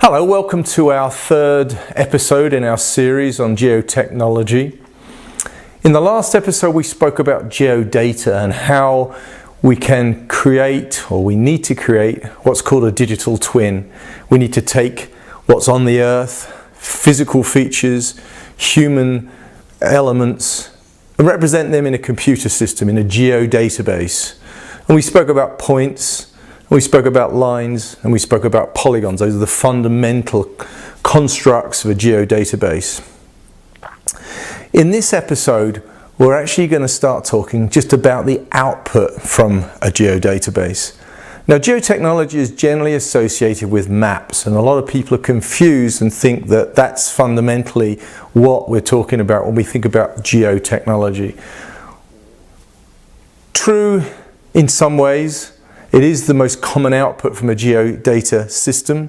Hello, welcome to our third episode in our series on geotechnology. In the last episode we spoke about geodata and how we can create, or we need to create, what's called a digital twin. We need to take what's on the earth, physical features, human elements, and represent them in a computer system, in a geodatabase. And we spoke about points, we spoke about lines, and we spoke about polygons. Those are the fundamental constructs of a geodatabase. In this episode, we're actually going to start talking just about the output from a geodatabase. Now, geotechnology is generally associated with maps, and a lot of people are confused and think that that's fundamentally what we're talking about when we think about geotechnology. True in some ways. It is the most common output from a geodata system,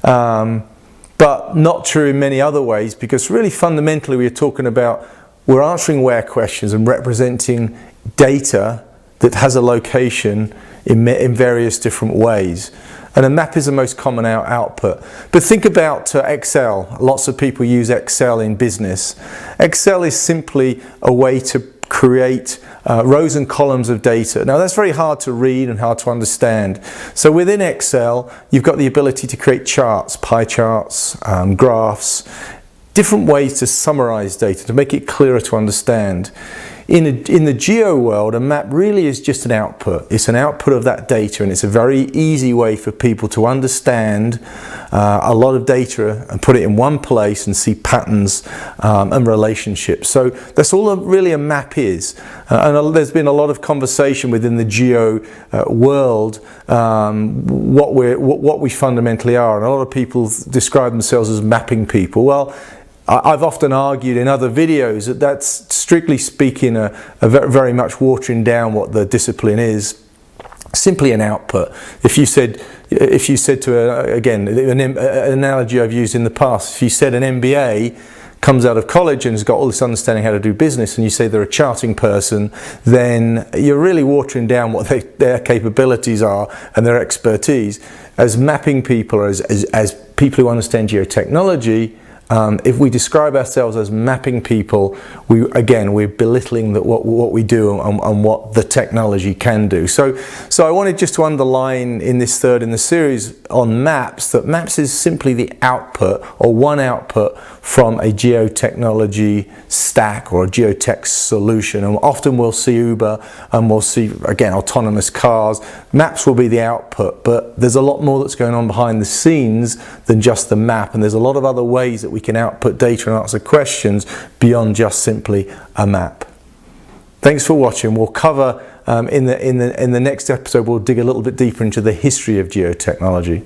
but not true in many other ways, because really fundamentally we're answering where questions and representing data that has a location in various different ways. And a map is the most common output. But think about Excel. Lots of people use Excel in business. Excel is simply a way to create rows and columns of data. Now that's very hard to read and hard to understand. So within Excel, you've got the ability to create charts, pie charts, graphs, different ways to summarize data, to make it clearer to understand. In the geo world, a map really is just an output. It's an output of that data, and it's a very easy way for people to understand a lot of data and put it in one place and see patterns and relationships. So that's all really a map is. And there's been a lot of conversation within the geo world what we fundamentally are. And a lot of people describe themselves as mapping people. Well, I've often argued in other videos that that's strictly speaking a very much watering down what the discipline is. Simply an output. If you said to again an analogy I've used in the past, if you said an MBA comes out of college and has got all this understanding how to do business, and you say they're a charting person, then you're really watering down what their capabilities are and their expertise. As mapping people, or as people who understand geotechnology, if we describe ourselves as mapping people, we're belittling what we do and what the technology can do. So I wanted just to underline in this third in the series on maps, that maps is simply the output, or one output from a geotechnology stack or a geotech solution. And often we'll see Uber and we'll see, again, autonomous cars. Maps will be the output, but there's a lot more that's going on behind the scenes than just the map, and there's a lot of other ways that we can output data and answer questions beyond just simply a map. Thanks for watching. We'll cover in the next episode, we'll dig a little bit deeper into the history of geotechnology.